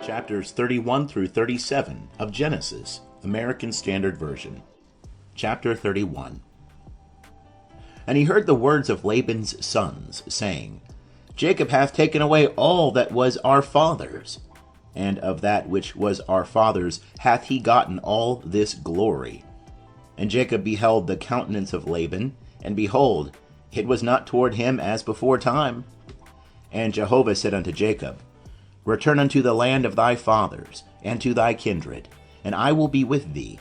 chapters 31 through 37 of Genesis, American Standard Version. Chapter 31. And he heard the words of Laban's sons, saying, Jacob hath taken away all that was our father's, and of that which was our father's hath he gotten all this glory. And Jacob beheld the countenance of Laban, and behold, it was not toward him as before time. And Jehovah said unto Jacob, Return unto the land of thy fathers, and to thy kindred, and I will be with thee.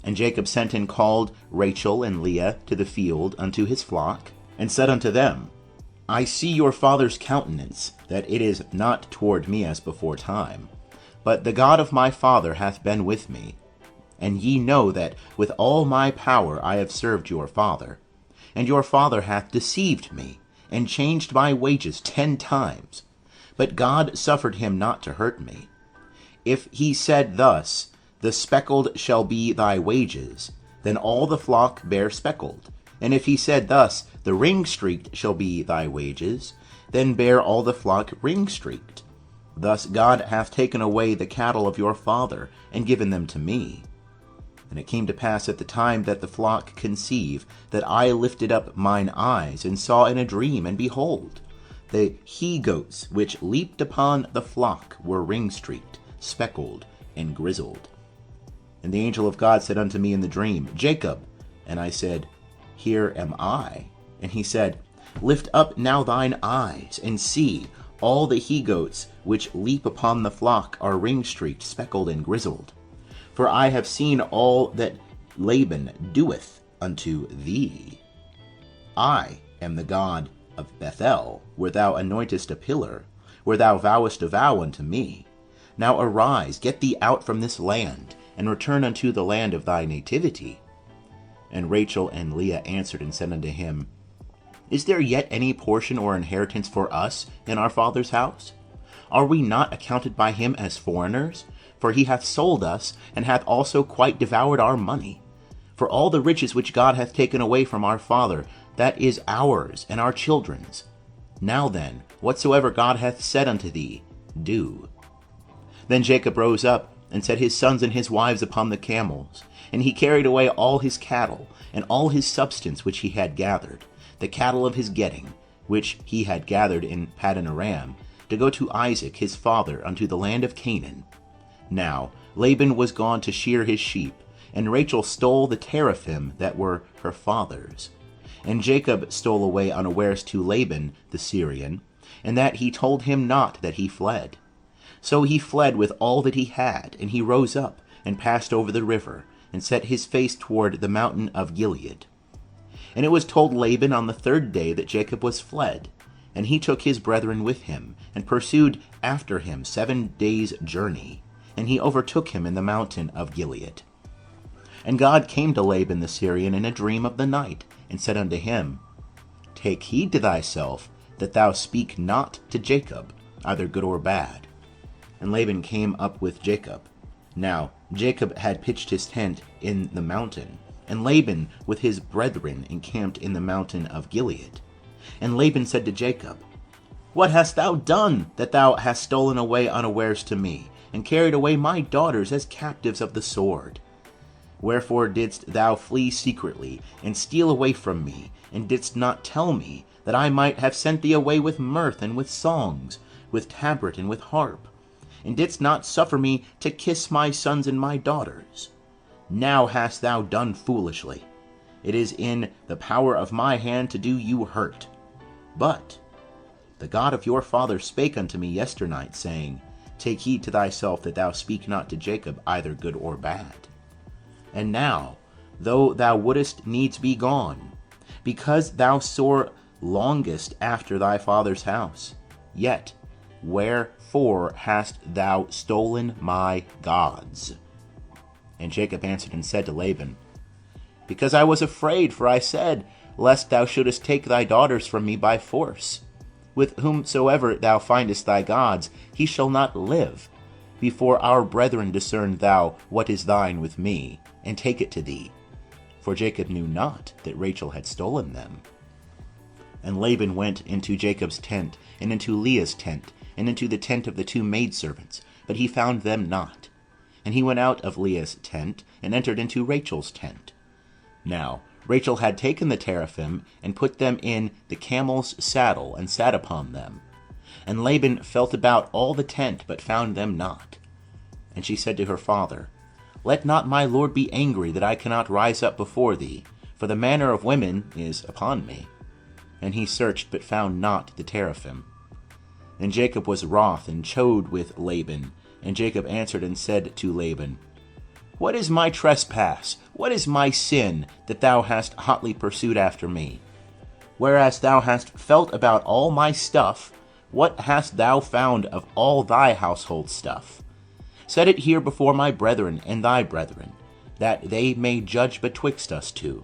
And Jacob sent and called Rachel and Leah to the field unto his flock, and said unto them, I see your father's countenance, that it is not toward me as before time, but the God of my father hath been with me. And ye know that with all my power I have served your father. And your father hath deceived me, and changed my wages 10 times. But God suffered him not to hurt me. If he said thus, The speckled shall be thy wages, then all the flock bear speckled. And if he said thus, The ring-streaked shall be thy wages, then bear all the flock ring-streaked. Thus God hath taken away the cattle of your father, and given them to me. And it came to pass at the time that the flock conceive, that I lifted up mine eyes, and saw in a dream, and behold, the he-goats which leaped upon the flock were ring-streaked, speckled, and grizzled. And the angel of God said unto me in the dream, Jacob. And I said, Here am I. And he said, Lift up now thine eyes, and see, all the he-goats which leap upon the flock are ring-streaked, speckled, and grizzled. For I have seen all that Laban doeth unto thee. I am the God of Bethel, where thou anointest a pillar, where thou vowest a vow unto me. Now arise, get thee out from this land, and return unto the land of thy nativity. And Rachel and Leah answered and said unto him, Is there yet any portion or inheritance for us in our father's house? Are we not accounted by him as foreigners? For he hath sold us, and hath also quite devoured our money. For all the riches which God hath taken away from our father, that is ours and our children's. Now then, whatsoever God hath said unto thee, do. Then Jacob rose up, and set his sons and his wives upon the camels, and he carried away all his cattle, and all his substance which he had gathered, the cattle of his getting, which he had gathered in Paddan Aram, to go to Isaac his father unto the land of Canaan. Now Laban was gone to shear his sheep, and Rachel stole the teraphim that were her father's. And Jacob stole away unawares to Laban the Syrian, and that he told him not that he fled. So he fled with all that he had, and he rose up, and passed over the river, and set his face toward the mountain of Gilead. And it was told Laban on the 3rd day that Jacob was fled, and he took his brethren with him, and pursued after him 7 days' journey, and he overtook him in the mountain of Gilead. And God came to Laban the Syrian in a dream of the night, and said unto him, Take heed to thyself, that thou speak not to Jacob, either good or bad. And Laban came up with Jacob. Now Jacob had pitched his tent in the mountain, and Laban with his brethren encamped in the mountain of Gilead. And Laban said to Jacob, What hast thou done, that thou hast stolen away unawares to me, and carried away my daughters as captives of the sword? Wherefore didst thou flee secretly, and steal away from me, and didst not tell me, that I might have sent thee away with mirth and with songs, with tabret and with harp, and didst not suffer me to kiss my sons and my daughters? Now hast thou done foolishly. It is in the power of my hand to do you hurt. But the God of your father spake unto me yesternight, saying, Take heed to thyself that thou speak not to Jacob either good or bad. And now, though thou wouldest needs be gone, because thou sore longest after thy father's house, yet wherefore hast thou stolen my gods? And Jacob answered and said to Laban, Because I was afraid, for I said, Lest thou shouldest take thy daughters from me by force. With whomsoever thou findest thy gods, he shall not live. Before our brethren discern thou what is thine with me, and take it to thee. For Jacob knew not that Rachel had stolen them. And Laban went into Jacob's tent, and into Leah's tent, and into the tent of the 2 maidservants, but he found them not. And he went out of Leah's tent, and entered into Rachel's tent. Now Rachel had taken the teraphim, and put them in the camel's saddle, and sat upon them. And Laban felt about all the tent, but found them not. And she said to her father, Let not my lord be angry that I cannot rise up before thee, for the manner of women is upon me. And he searched, but found not the teraphim. And Jacob was wroth, and chode with Laban. And Jacob answered and said to Laban, What is my trespass? What is my sin, that thou hast hotly pursued after me? Whereas thou hast felt about all my stuff, what hast thou found of all thy household stuff? Set it here before my brethren and thy brethren, that they may judge betwixt us two.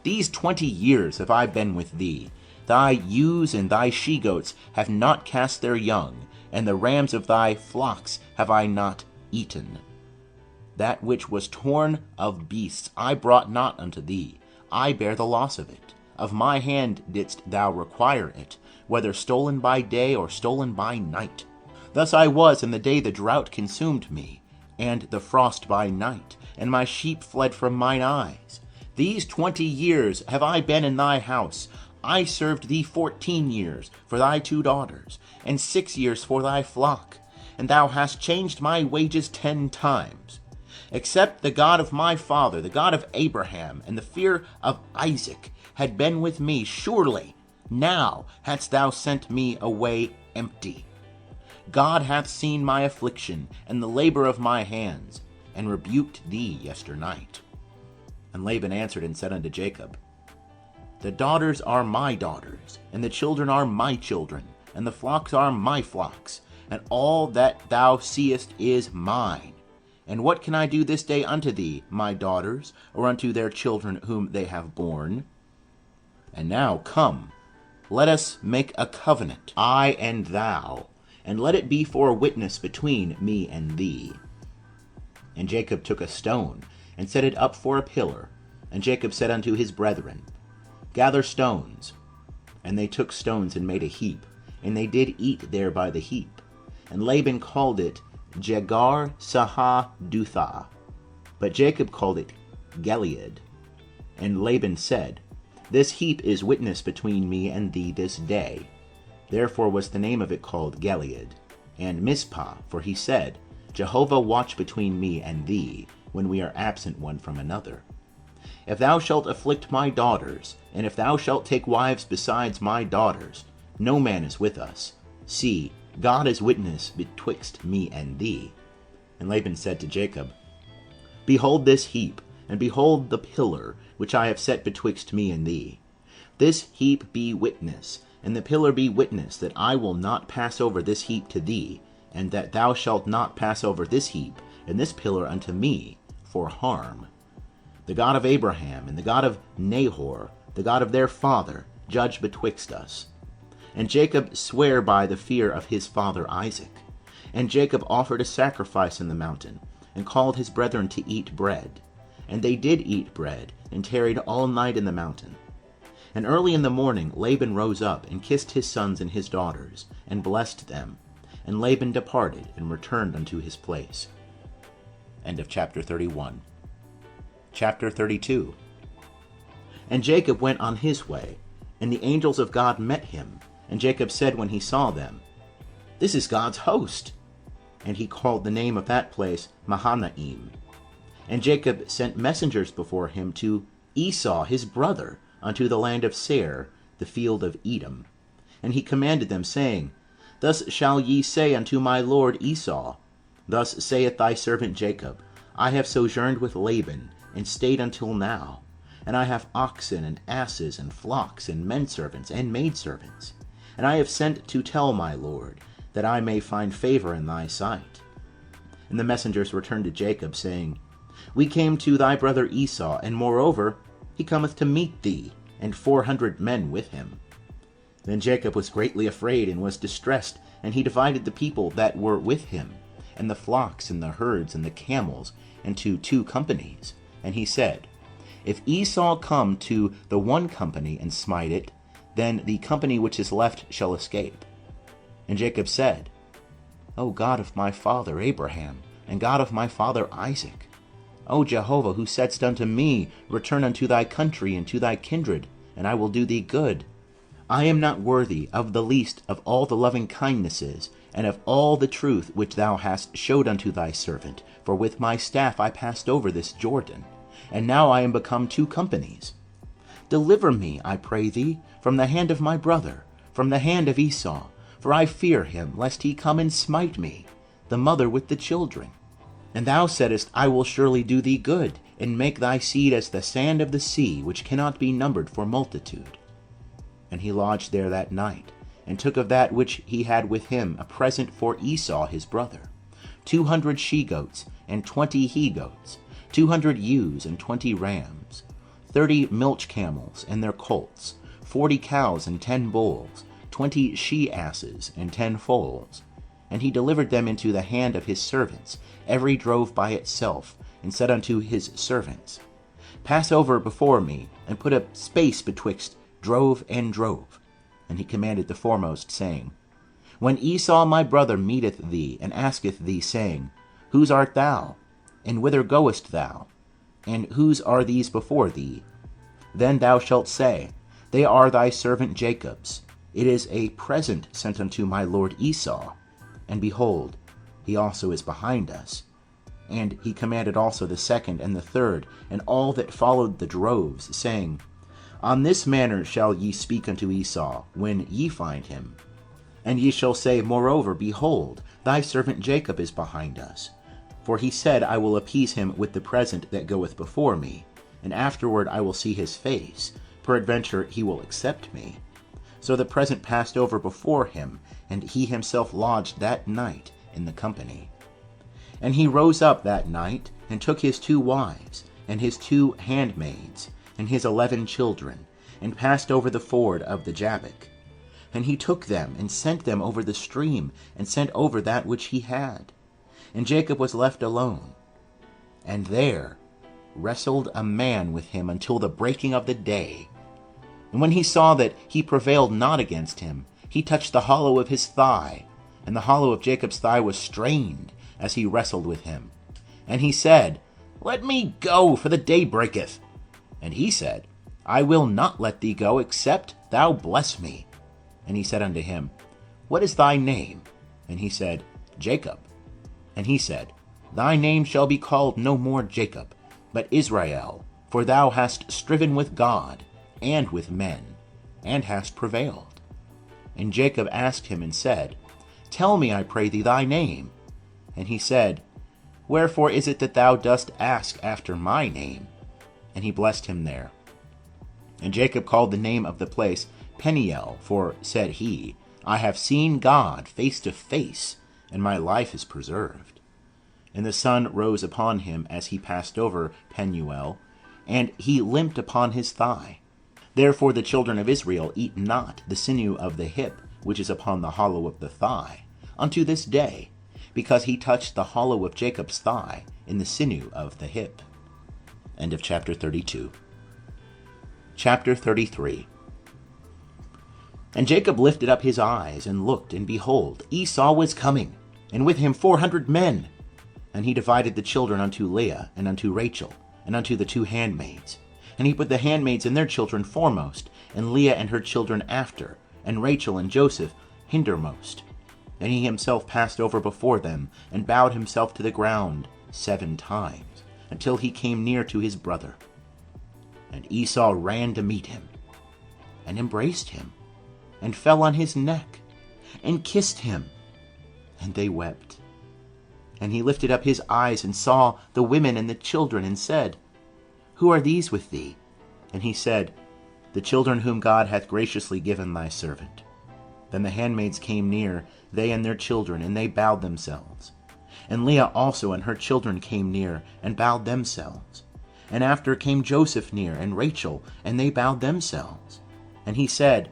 These 20 years have I been with thee. Thy ewes and thy she-goats have not cast their young, and the rams of thy flocks have I not eaten. That which was torn of beasts I brought not unto thee. I bear the loss of it. Of my hand didst thou require it, whether stolen by day or stolen by night. Thus I was in the day the drought consumed me, and the frost by night, and my sheep fled from mine eyes. These 20 years have I been in thy house. I served thee 14 years for thy 2 daughters, and 6 years for thy flock, and thou hast changed my wages 10 times. Except the God of my father, the God of Abraham, and the fear of Isaac had been with me, surely now hadst thou sent me away empty. God hath seen my affliction and the labor of my hands, and rebuked thee yesternight. And Laban answered and said unto Jacob, The daughters are my daughters, and the children are my children, and the flocks are my flocks, and all that thou seest is mine. And what can I do this day unto thee, my daughters, or unto their children whom they have borne? And now come, let us make a covenant, I and thou, and let it be for a witness between me and thee. And Jacob took a stone, and set it up for a pillar. And Jacob said unto his brethren, Gather stones. And they took stones and made a heap, and they did eat there by the heap. And Laban called it Jegar Sahadutha, but Jacob called it Gilead. And Laban said, This heap is witness between me and thee this day. Therefore was the name of it called Gilead. And Mizpah, for he said, Jehovah watch between me and thee, when we are absent one from another. If thou shalt afflict my daughters, and if thou shalt take wives besides my daughters, no man is with us. See, God is witness betwixt me and thee. And Laban said to Jacob, Behold this heap, and behold the pillar, which I have set betwixt me and thee. This heap be witness, and the pillar be witness, that I will not pass over this heap to thee, and that thou shalt not pass over this heap and this pillar unto me for harm. The God of Abraham and the God of Nahor, the God of their father, judge betwixt us. And Jacob sware by the fear of his father Isaac. And Jacob offered a sacrifice in the mountain, and called his brethren to eat bread. And they did eat bread, and tarried all night in the mountain. And early in the morning Laban rose up, and kissed his sons and his daughters, and blessed them. And Laban departed, and returned unto his place. End of chapter 31. Chapter 32. And Jacob went on his way, and the angels of God met him. And Jacob said when he saw them, This is God's host. And he called the name of that place Mahanaim. And Jacob sent messengers before him to Esau his brother, unto the land of Seir, the field of Edom. And he commanded them, saying, Thus shall ye say unto my lord Esau, Thus saith thy servant Jacob, I have sojourned with Laban, and stayed until now. And I have oxen, and asses, and flocks, and menservants, and maidservants. And I have sent to tell my lord, that I may find favor in thy sight. And the messengers returned to Jacob, saying, We came to thy brother Esau, and moreover, he cometh to meet thee, and 400 men with him. Then Jacob was greatly afraid, and was distressed, and he divided the people that were with him, and the flocks, and the herds, and the camels, into 2 companies. And he said, If Esau come to the one company, and smite it, then the company which is left shall escape. And Jacob said, O God of my father Abraham, and God of my father Isaac. O Jehovah, who saidst unto me, Return unto thy country and to thy kindred, and I will do thee good. I am not worthy of the least of all the loving kindnesses, and of all the truth which thou hast showed unto thy servant, for with my staff I passed over this Jordan, and now I am become two companies. Deliver me, I pray thee, from the hand of my brother, from the hand of Esau, for I fear him, lest he come and smite me, the mother with the children. And thou saidst, I will surely do thee good, and make thy seed as the sand of the sea, which cannot be numbered for multitude. And he lodged there that night, and took of that which he had with him a present for Esau his brother, 200 she-goats, and 20 he-goats, 200 ewes, and 20 rams, 30 milch camels, and their colts, 40 cows, and 10 bulls, 20 she-asses, and 10 foals. And he delivered them into the hand of his servants, every drove by itself, and said unto his servants, Pass over before me, and put a space betwixt drove and drove. And he commanded the foremost, saying, When Esau my brother meeteth thee, and asketh thee, saying, Whose art thou? And whither goest thou? And whose are these before thee? Then thou shalt say, They are thy servant Jacob's. It is a present sent unto my lord Esau. And behold, he also is behind us. And he commanded also the second and the third, and all that followed the droves, saying, On this manner shall ye speak unto Esau, when ye find him. And ye shall say, Moreover, behold, thy servant Jacob is behind us. For he said, I will appease him with the present that goeth before me, and afterward I will see his face. Peradventure he will accept me. So the present passed over before him, and he himself lodged that night in the company. And he rose up that night, and took his 2 wives, and his 2 handmaids, and his 11 children, and passed over the ford of the Jabbok. And he took them, and sent them over the stream, and sent over that which he had. And Jacob was left alone. And there wrestled a man with him until the breaking of the day. And when he saw that he prevailed not against him, he touched the hollow of his thigh, and the hollow of Jacob's thigh was strained, as he wrestled with him. And he said, Let me go, for the day breaketh. And he said, I will not let thee go, except thou bless me. And he said unto him, What is thy name? And he said, Jacob. And he said, Thy name shall be called no more Jacob, but Israel, for thou hast striven with God and with men, and hast prevailed. And Jacob asked him and said, Tell me, I pray thee, thy name. And he said, Wherefore is it that thou dost ask after my name? And he blessed him there. And Jacob called the name of the place Peniel, for, said he, I have seen God face to face, and my life is preserved. And the sun rose upon him as he passed over Penuel, and he limped upon his thigh. Therefore the children of Israel eat not the sinew of the hip, which is upon the hollow of the thigh, unto this day, because he touched the hollow of Jacob's thigh in the sinew of the hip. End of chapter 32. Chapter 33. And Jacob lifted up his eyes, and looked, and behold, Esau was coming, and with him 400 men. And he divided the children unto Leah, and unto Rachel, and unto the 2 handmaids. And he put the handmaids and their children foremost, and Leah and her children after, and Rachel and Joseph hindermost. And he himself passed over before them, and bowed himself to the ground 7 times, until he came near to his brother. And Esau ran to meet him, and embraced him, and fell on his neck, and kissed him, and they wept. And he lifted up his eyes, and saw the women and the children, and said, Who are these with thee? And he said, The children whom God hath graciously given thy servant. Then the handmaids came near, they and their children, and they bowed themselves. And Leah also and her children came near, and bowed themselves. And after came Joseph near, and Rachel, and they bowed themselves. And he said,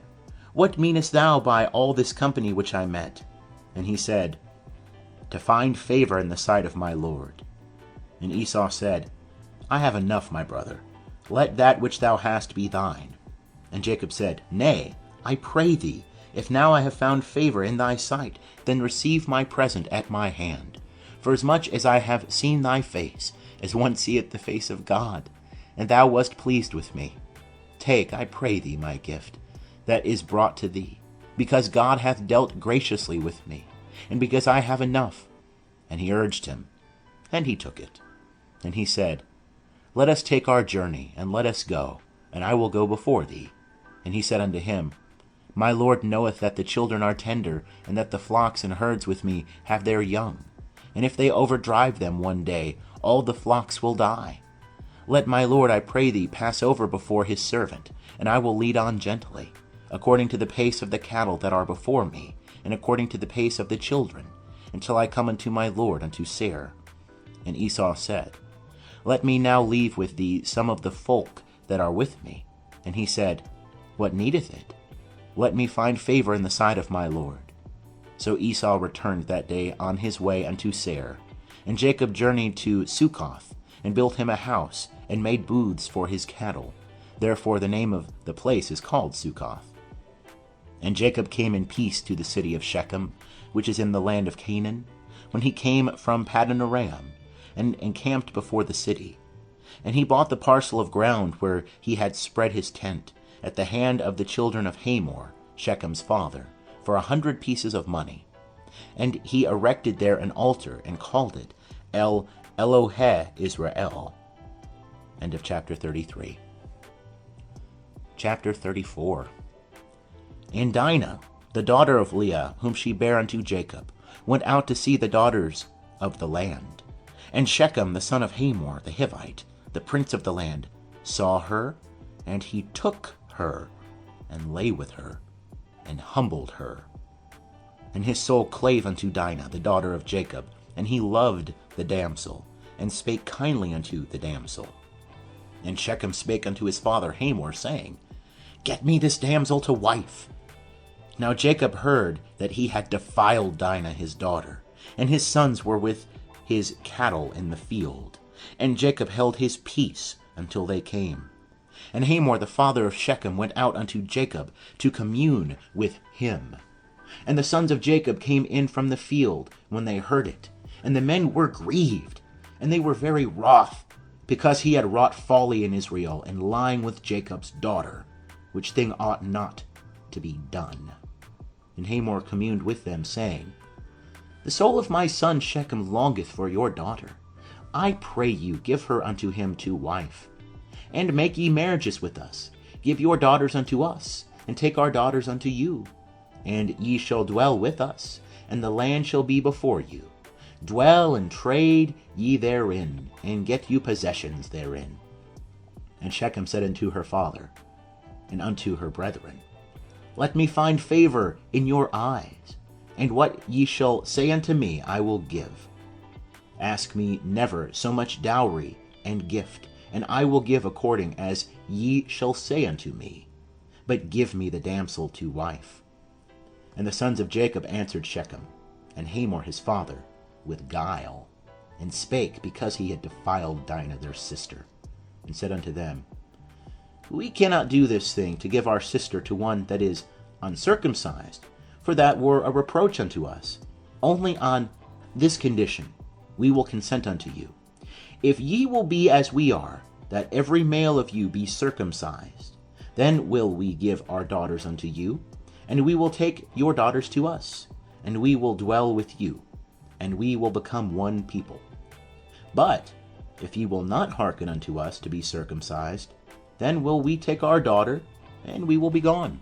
What meanest thou by all this company which I met? And he said, To find favor in the sight of my lord. And Esau said, I have enough, my brother. Let that which thou hast be thine. And Jacob said, Nay, I pray thee, If now I have found favor in thy sight, then receive my present at my hand. For as much as I have seen thy face, as one seeth the face of God, and thou wast pleased with me, take, I pray thee, my gift, that is brought to thee, because God hath dealt graciously with me, and because I have enough. And he urged him, and he took it. And he said, Let us take our journey, and let us go, and I will go before thee. And he said unto him, My Lord knoweth that the children are tender, and that the flocks and herds with me have their young. And if they overdrive them one day, all the flocks will die. Let my Lord, I pray thee, pass over before his servant, and I will lead on gently, according to the pace of the cattle that are before me, and according to the pace of the children, until I come unto my Lord, unto Seir. And Esau said, Let me now leave with thee some of the folk that are with me. And he said, What needeth it? Let me find favor in the sight of my Lord. So Esau returned that day on his way unto Seir. And Jacob journeyed to Succoth, and built him a house, and made booths for his cattle. Therefore the name of the place is called Succoth. And Jacob came in peace to the city of Shechem, which is in the land of Canaan, when he came from Paddan Aram, and encamped before the city. And he bought the parcel of ground where he had spread his tent, at the hand of the children of Hamor, Shechem's father, for 100 pieces of money. And he erected there an altar, and called it Eloheh Israel. End of chapter 33. Chapter 34. And Dinah, the daughter of Leah, whom she bare unto Jacob, went out to see the daughters of the land. And Shechem, the son of Hamor, the Hivite, the prince of the land, saw her, and he took her, and lay with her, and humbled her. And his soul clave unto Dinah, the daughter of Jacob, and he loved the damsel, and spake kindly unto the damsel. And Shechem spake unto his father Hamor, saying, Get me this damsel to wife. Now Jacob heard that he had defiled Dinah his daughter, and his sons were with his cattle in the field. And Jacob held his peace until they came. And Hamor the father of Shechem went out unto Jacob to commune with him. And the sons of Jacob came in from the field when they heard it. And the men were grieved, and they were very wroth, because he had wrought folly in Israel, in lying with Jacob's daughter, which thing ought not to be done. And Hamor communed with them, saying, The soul of my son Shechem longeth for your daughter. I pray you, give her unto him to wife. And make ye marriages with us. Give your daughters unto us, and take our daughters unto you. And ye shall dwell with us, and the land shall be before you. Dwell and trade ye therein, and get you possessions therein. And Shechem said unto her father, and unto her brethren, Let me find favor in your eyes, and what ye shall say unto me I will give. Ask me never so much dowry and gift, and I will give according as ye shall say unto me. But give me the damsel to wife. And the sons of Jacob answered Shechem, and Hamor his father, with guile, and spake because he had defiled Dinah their sister, and said unto them, We cannot do this thing, to give our sister to one that is uncircumcised, for that were a reproach unto us. Only on this condition we will consent unto you. If ye will be as we are, that every male of you be circumcised, then will we give our daughters unto you, and we will take your daughters to us, and we will dwell with you, and we will become one people. But if ye will not hearken unto us to be circumcised, then will we take our daughter, and we will be gone.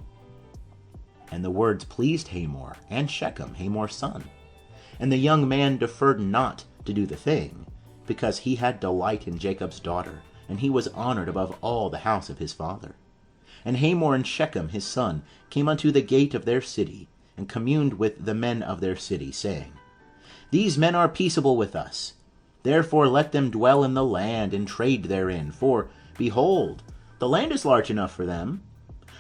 And the words pleased Hamor and Shechem, Hamor's son. And the young man deferred not to do the thing, because he had delight in Jacob's daughter, and he was honored above all the house of his father. And Hamor and Shechem his son came unto the gate of their city, and communed with the men of their city, saying, These men are peaceable with us. Therefore let them dwell in the land, and trade therein. For, behold, the land is large enough for them.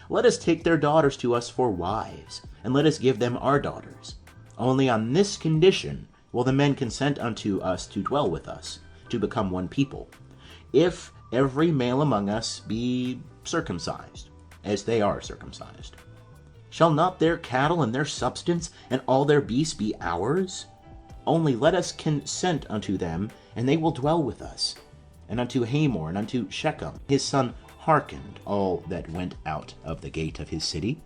Let us take their daughters to us for wives, and let us give them our daughters. Only on this condition will the men consent unto us to dwell with us, to become one people, if every male among us be circumcised, as they are circumcised. Shall not their cattle and their substance and all their beasts be ours? Only let us consent unto them, and they will dwell with us. And unto Hamor and unto Shechem his son hearkened all that went out of the gate of his city.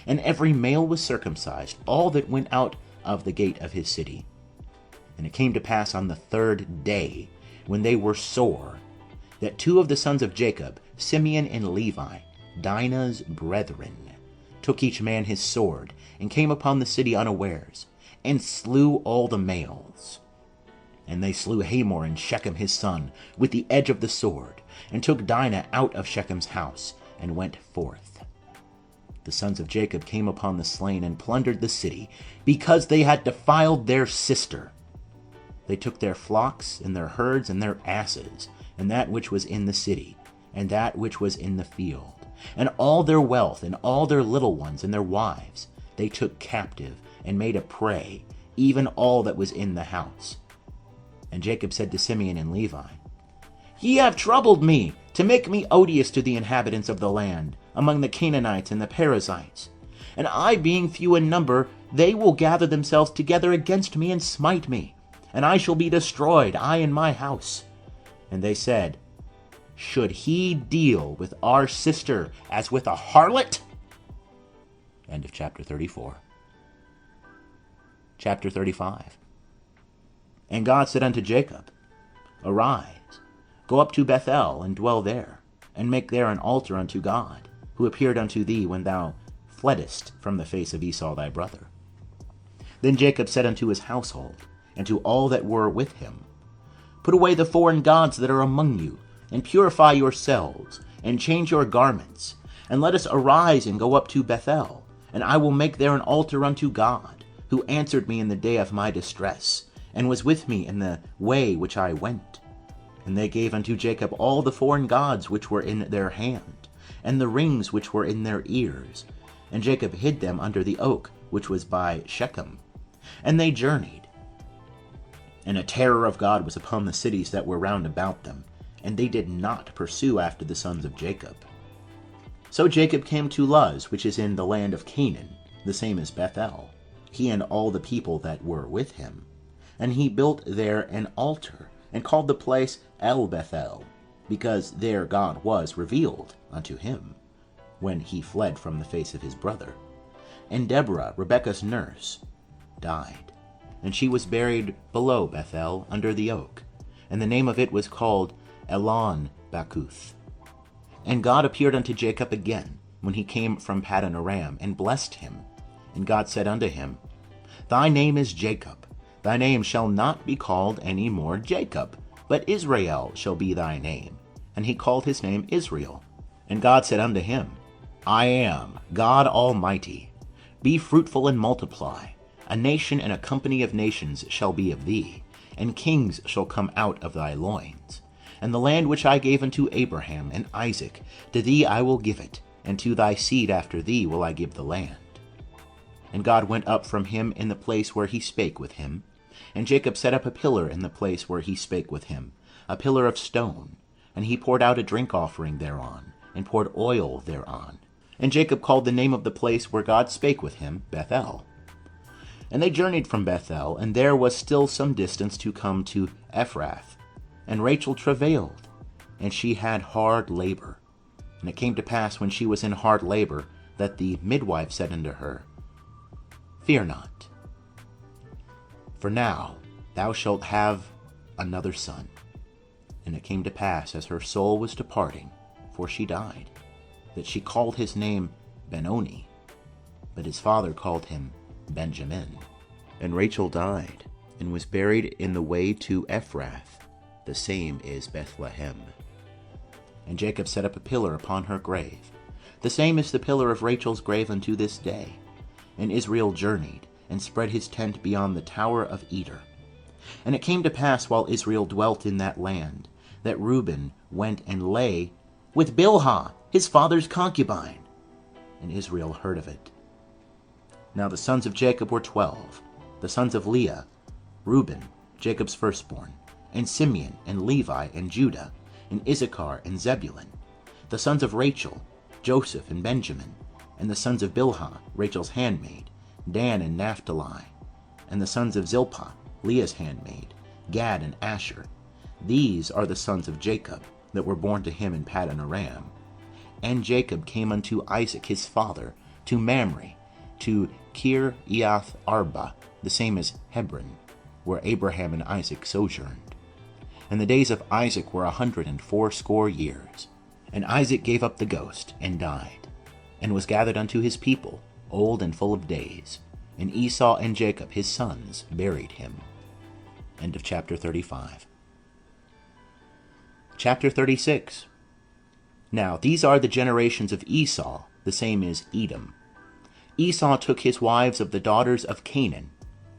And every male was circumcised, all that went out of the gate of his city. And it came to pass on the 3rd day, when they were sore, that 2 of the sons of Jacob, Simeon and Levi, Dinah's brethren, took each man his sword, and came upon the city unawares, and slew all the males. And they slew Hamor and Shechem his son with the edge of the sword, and took Dinah out of Shechem's house, and went forth. The sons of Jacob came upon the slain, and plundered the city, because they had defiled their sister. They took their flocks, and their herds, and their asses, and that which was in the city, and that which was in the field, and all their wealth, and all their little ones, and their wives, they took captive, and made a prey, even all that was in the house. And Jacob said to Simeon and Levi, Ye have troubled me, to make me odious to the inhabitants of the land, among the Canaanites and the Perizzites. And I being few in number, they will gather themselves together against me, and smite me, and I shall be destroyed, I and my house. And they said, Should he deal with our sister as with a harlot? End of chapter 34. Chapter 35. And God said unto Jacob, Arise, go up to Bethel, and dwell there, and make there an altar unto God, who appeared unto thee when thou fleddest from the face of Esau thy brother. Then Jacob said unto his household, and to all that were with him, Put away the foreign gods that are among you, and purify yourselves, and change your garments, and let us arise and go up to Bethel, and I will make there an altar unto God, who answered me in the day of my distress, and was with me in the way which I went. And they gave unto Jacob all the foreign gods which were in their hand, and the rings which were in their ears. And Jacob hid them under the oak which was by Shechem. And they journeyed. And a terror of God was upon the cities that were round about them, and they did not pursue after the sons of Jacob. So Jacob came to Luz, which is in the land of Canaan, the same as Bethel, he and all the people that were with him. And he built there an altar, and called the place El-Bethel, because there God was revealed unto him, when he fled from the face of his brother. And Deborah, Rebekah's nurse, died, and she was buried below Bethel under the oak, and the name of it was called Elon Bakuth. And God appeared unto Jacob again, when he came from Paddan Aram, and blessed him. And God said unto him, Thy name is Jacob. Thy name shall not be called any more Jacob, but Israel shall be thy name. And he called his name Israel. And God said unto him, I am God Almighty. Be fruitful and multiply. A nation and a company of nations shall be of thee, and kings shall come out of thy loins. And the land which I gave unto Abraham and Isaac, to thee I will give it, and to thy seed after thee will I give the land. And God went up from him in the place where he spake with him. And Jacob set up a pillar in the place where he spake with him, a pillar of stone. And he poured out a drink offering thereon, and poured oil thereon. And Jacob called the name of the place where God spake with him, Bethel. And they journeyed from Bethel, and there was still some distance to come to Ephrath. And Rachel travailed, and she had hard labor. And it came to pass, when she was in hard labor, that the midwife said unto her, Fear not, for now thou shalt have another son. And it came to pass, as her soul was departing, for she died, that she called his name Benoni, but his father called him Benjamin. And Rachel died, and was buried in the way to Ephrath, the same is Bethlehem. And Jacob set up a pillar upon her grave, the same is the pillar of Rachel's grave unto this day. And Israel journeyed, and spread his tent beyond the tower of Eder. And it came to pass, while Israel dwelt in that land, that Reuben went and lay with Bilhah, his father's concubine. And Israel heard of it. Now the sons of Jacob were 12, the sons of Leah, Reuben, Jacob's firstborn, and Simeon, and Levi, and Judah, and Issachar, and Zebulun, the sons of Rachel, Joseph, and Benjamin, And the sons of Bilhah, Rachel's handmaid, Dan and Naphtali. And the sons of Zilpah, Leah's handmaid, Gad and Asher. These are the sons of Jacob, that were born to him in Paddan Aram. And Jacob came unto Isaac his father, to Mamre, to Kiriath Arba, the same as Hebron, where Abraham and Isaac sojourned. And the days of Isaac were 180 years. And Isaac gave up the ghost, and died, and was gathered unto his people, old and full of days. And Esau and Jacob his sons buried him. End of chapter 35. Chapter 36. Now these are the generations of Esau, the same is Edom. Esau took his wives of the daughters of Canaan,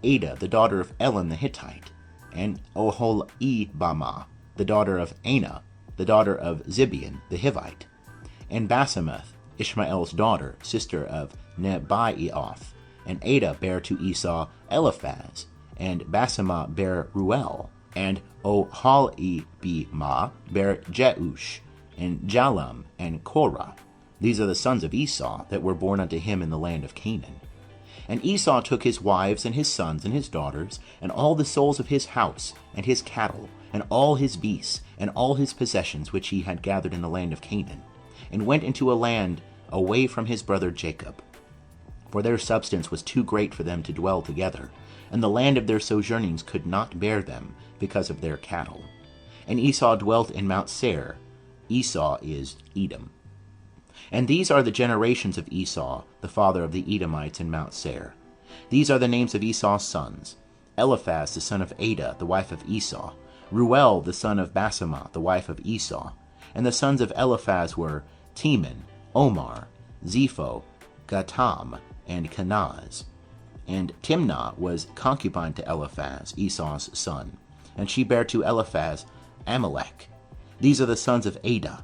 Adah the daughter of Elon the Hittite, and Oholibamah the daughter of Anah, the daughter of Zibeon the Hivite, and Basemath, Ishmael's daughter, sister of Nebaioth. And Adah bare to Esau Eliphaz, and Basemah bare Ruel, and Oholibamah bare Jeush, and Jalam, and Korah. These are the sons of Esau that were born unto him in the land of Canaan. And Esau took his wives and his sons and his daughters, and all the souls of his house, and his cattle, and all his beasts, and all his possessions which he had gathered in the land of Canaan, and went into a land away from his brother Jacob. For their substance was too great for them to dwell together, and the land of their sojournings could not bear them, because of their cattle. And Esau dwelt in Mount Seir. Esau is Edom. And these are the generations of Esau, the father of the Edomites in Mount Seir. These are the names of Esau's sons: Eliphaz the son of Adah, the wife of Esau; Ruel the son of Basemah, the wife of Esau. And the sons of Eliphaz were Teman, Omar, Zepho, Gatam, and Kenaz. And Timnah was concubine to Eliphaz, Esau's son, and she bare to Eliphaz Amalek. These are the sons of Adah,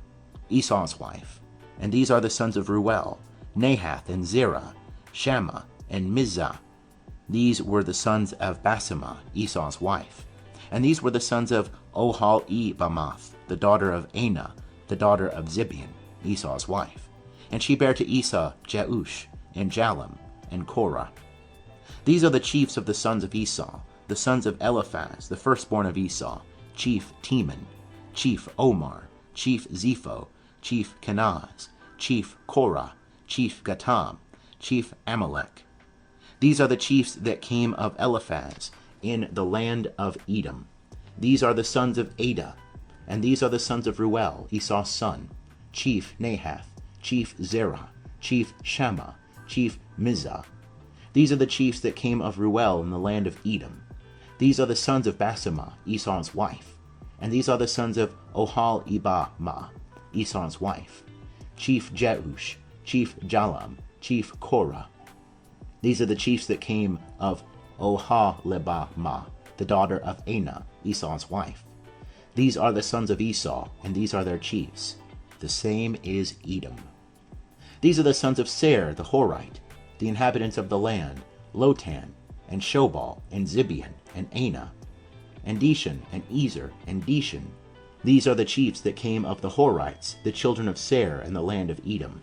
Esau's wife. And these are the sons of Ruel, Nahath, and Zerah, Shammah, and Mizah. These were the sons of Basemah, Esau's wife. And these were the sons of Oholibamath, the daughter of Anah, the daughter of Zibeon, Esau's wife. And she bare to Esau Jeush, and Jalam, and Korah. These are the chiefs of the sons of Esau, the sons of Eliphaz, the firstborn of Esau: chief Teman, chief Omar, chief Zepho, chief Kenaz, chief Korah, chief Gatam, chief Amalek. These are the chiefs that came of Eliphaz in the land of Edom. These are the sons of Adah. And these are the sons of Ruel, Esau's son: chief Nahath, chief Zerah, chief Shammah, chief Mizah. These are the chiefs that came of Ruel in the land of Edom. These are the sons of Basemah, Esau's wife. And these are the sons of Oholibamah, Esau's wife: chief Jeush, chief Jalam, chief Korah. These are the chiefs that came of Oholibamah, the daughter of Anah, Esau's wife. These are the sons of Esau, and these are their chiefs. The same is Edom. These are the sons of Seir the Horite, the inhabitants of the land: Lotan, and Shobal, and Zibeon, and Anah, and Dishan, and Ezer, and Dishan. These are the chiefs that came of the Horites, the children of Seir in the land of Edom.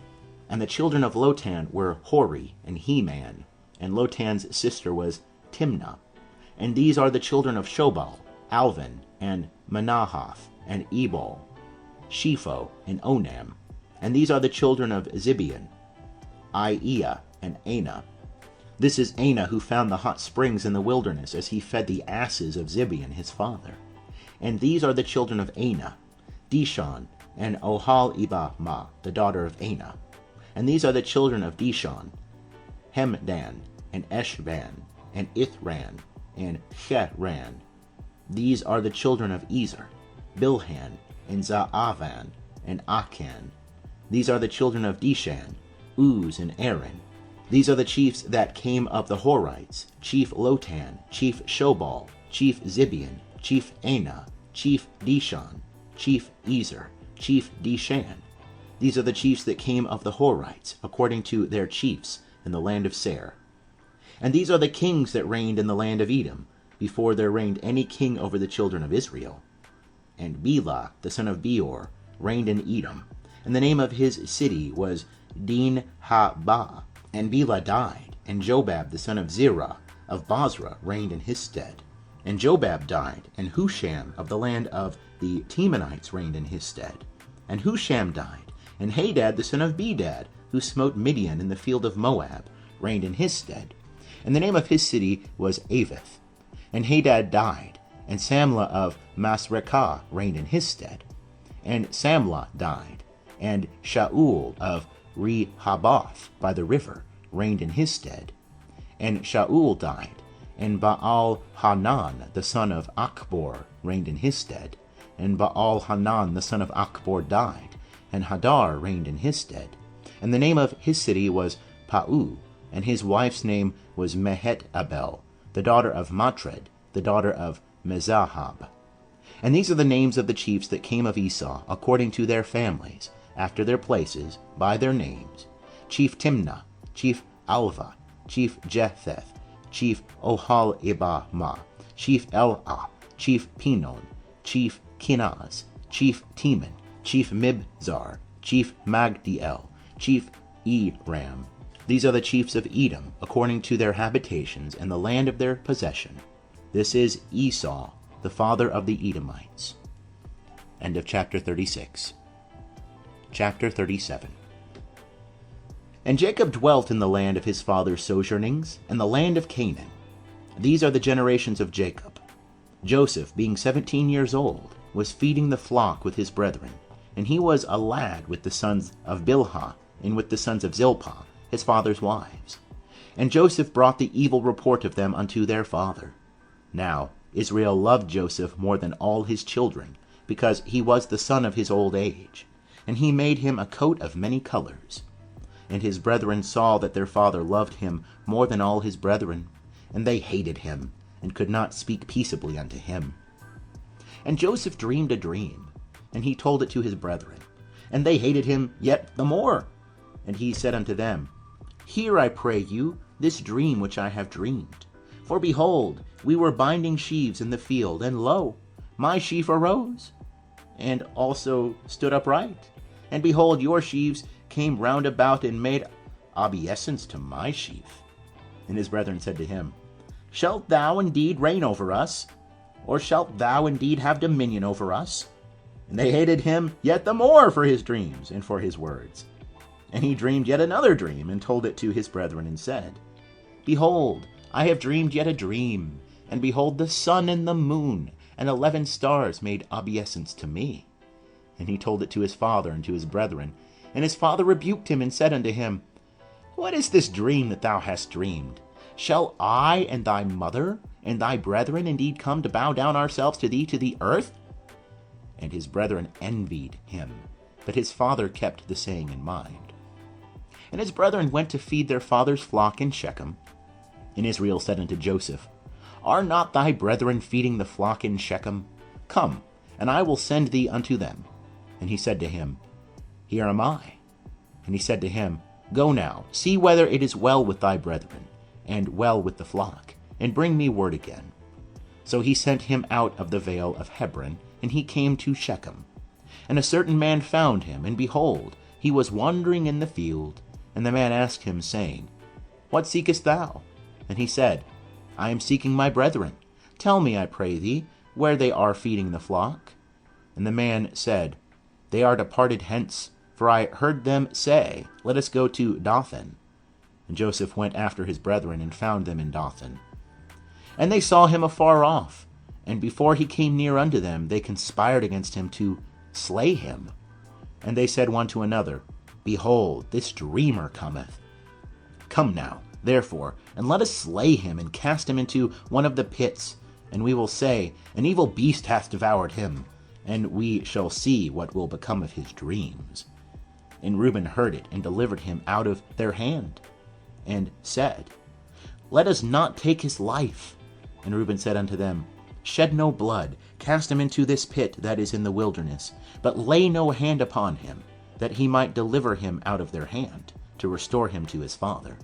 And the children of Lotan were Hori, and Heman, and Lotan's sister was Timnah. And these are the children of Shobal: Alvan, and Manahath, and Ebal, Shepho, and Onam. And these are the children of Zibeon: Aiah, and Anah. This is Anah who found the hot springs in the wilderness, as he fed the asses of Zibeon his father. And these are the children of Anah: Dishon, and Oholibamah, the daughter of Anah. And these are the children of Dishon: Hemdan, and Eshban, and Ithran, and Cheran. These are the children of Ezer: Bilhan, and Zaavan, and Akan. These are the children of Dishan: Uz, and Aaron. These are the chiefs that came of the Horites: chief Lotan, chief Shobal, chief Zibeon, chief Anah, chief Dishon, chief Ezer, chief Dishan. These are the chiefs that came of the Horites, according to their chiefs, in the land of Seir. And these are the kings that reigned in the land of Edom, before there reigned any king over the children of Israel. And Bela, the son of Beor, reigned in Edom, and the name of his city was Din-ha-ba. And Bela died, and Jobab the son of Zerah of Bozrah reigned in his stead. And Jobab died, and Husham of the land of the Temanites reigned in his stead. And Husham died, and Hadad the son of Bedad, who smote Midian in the field of Moab, reigned in his stead. And the name of his city was Avith. And Hadad died, and Samlah of Masrekah reigned in his stead. And Samlah died, and Shaul of Rehoboth by the river reigned in his stead. And Shaul died, and Baal-Hanan the son of Achbor reigned in his stead. And Baal-Hanan the son of Achbor died, and Hadar reigned in his stead. And the name of his city was Pau, and his wife's name was Mehet-Abel, the daughter of Matred, the daughter of Mezahab. And these are the names of the chiefs that came of Esau, according to their families, after their places, by their names: Chief Timnah, Chief Alva, Chief Jetheth, Chief Ohal-ibah-ma, Chief Elah, Chief Pinon, Chief Kenaz, Chief Teman, Chief Mibzar, Chief Magdiel, Chief Eram. These are the chiefs of Edom, according to their habitations and the land of their possession. This is Esau, the father of the Edomites. End of chapter 36. Chapter 37. And Jacob dwelt in the land of his father's sojournings, and the land of Canaan. These are the generations of Jacob. Joseph, being 17 years old, was feeding the flock with his brethren, and he was a lad with the sons of Bilhah, and with the sons of Zilpah, his father's wives. And Joseph brought the evil report of them unto their father. Now Israel loved Joseph more than all his children, because he was the son of his old age, and he made him a coat of many colors. And his brethren saw that their father loved him more than all his brethren, and they hated him, and could not speak peaceably unto him. And Joseph dreamed a dream, and he told it to his brethren, and they hated him yet the more. And he said unto them, Hear, I pray you, this dream which I have dreamed. For behold, we were binding sheaves in the field, and lo, my sheaf arose, and also stood upright. And behold, your sheaves came round about and made obeisance to my sheaf. And his brethren said to him, Shalt thou indeed reign over us? Or shalt thou indeed have dominion over us? And they hated him yet the more for his dreams and for his words. And he dreamed yet another dream, and told it to his brethren, and said, Behold, I have dreamed yet a dream, and behold, the sun and the moon and 11 stars made obeisance to me. And he told it to his father and to his brethren. And his father rebuked him, and said unto him, What is this dream that thou hast dreamed? Shall I and thy mother and thy brethren indeed come to bow down ourselves to thee to the earth? And his brethren envied him, but his father kept the saying in mind. And his brethren went to feed their father's flock in Shechem. And Israel said unto Joseph, Are not thy brethren feeding the flock in Shechem? Come, and I will send thee unto them. And he said to him, Here am I. And he said to him, Go now, see whether it is well with thy brethren, and well with the flock, and bring me word again. So he sent him out of the vale of Hebron, and he came to Shechem. And a certain man found him, and behold, he was wandering in the field. And the man asked him, saying, What seekest thou? And he said, I am seeking my brethren. Tell me, I pray thee, where they are feeding the flock. And the man said, They are departed hence, for I heard them say, Let us go to Dothan. And Joseph went after his brethren, and found them in Dothan. And they saw him afar off, and before he came near unto them, they conspired against him to slay him. And they said one to another, Behold, this dreamer cometh. Come now, therefore, and let us slay him, and cast him into one of the pits, and we will say, An evil beast hath devoured him, and we shall see what will become of his dreams. And Reuben heard it, and delivered him out of their hand, and said, Let us not take his life. And Reuben said unto them, Shed no blood, cast him into this pit that is in the wilderness, but lay no hand upon him, that he might deliver him out of their hand, to restore him to his father.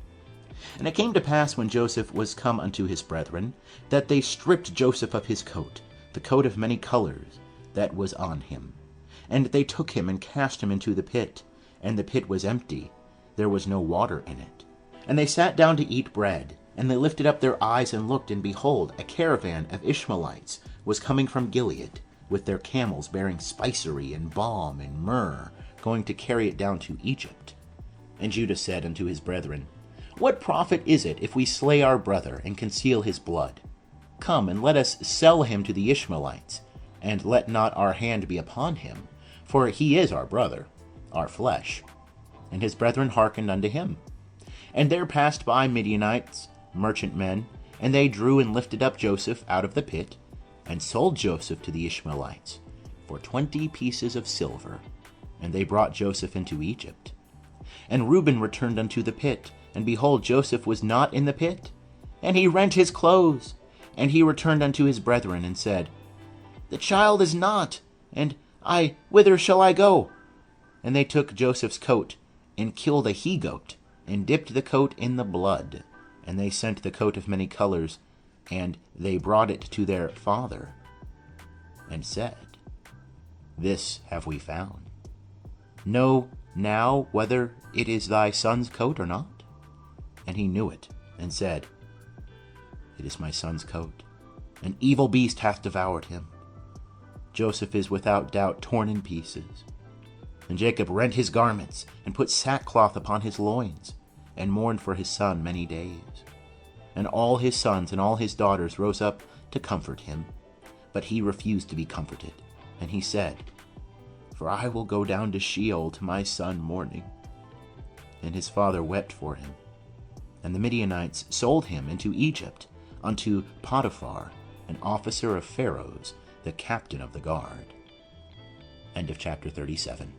And it came to pass, when Joseph was come unto his brethren, that they stripped Joseph of his coat, the coat of many colors that was on him. And they took him, and cast him into the pit, and the pit was empty. there was no water in it. And they sat down to eat bread, and they lifted up their eyes and looked, and behold, a caravan of Ishmaelites was coming from Gilead, with their camels bearing spicery and balm and myrrh, going to carry it down to Egypt. And Judah said unto his brethren, What profit is it if we slay our brother and conceal his blood? Come, and let us sell him to the Ishmaelites, and let not our hand be upon him, for he is our brother, our flesh. And his brethren hearkened unto him. And there passed by Midianites, merchantmen, and they drew and lifted up Joseph out of the pit, and sold Joseph to the Ishmaelites for 20 pieces of silver. And they brought Joseph into Egypt. And Reuben returned unto the pit, and behold, Joseph was not in the pit. And he rent his clothes. And he returned unto his brethren, and said, The child is not, and I, whither shall I go? And they took Joseph's coat, and killed a he-goat, and dipped the coat in the blood. And they sent the coat of many colors, and they brought it to their father, and said, This have we found. Know now whether it is thy son's coat or not? And he knew it, and said, It is my son's coat. An evil beast hath devoured him. Joseph is without doubt torn in pieces. And Jacob rent his garments, and put sackcloth upon his loins, and mourned for his son many days. And all his sons and all his daughters rose up to comfort him. But he refused to be comforted. And he said, For I will go down to Sheol to my son mourning. And his father wept for him. And the Midianites sold him into Egypt unto Potiphar, an officer of Pharaoh's, the captain of the guard. End of chapter 37.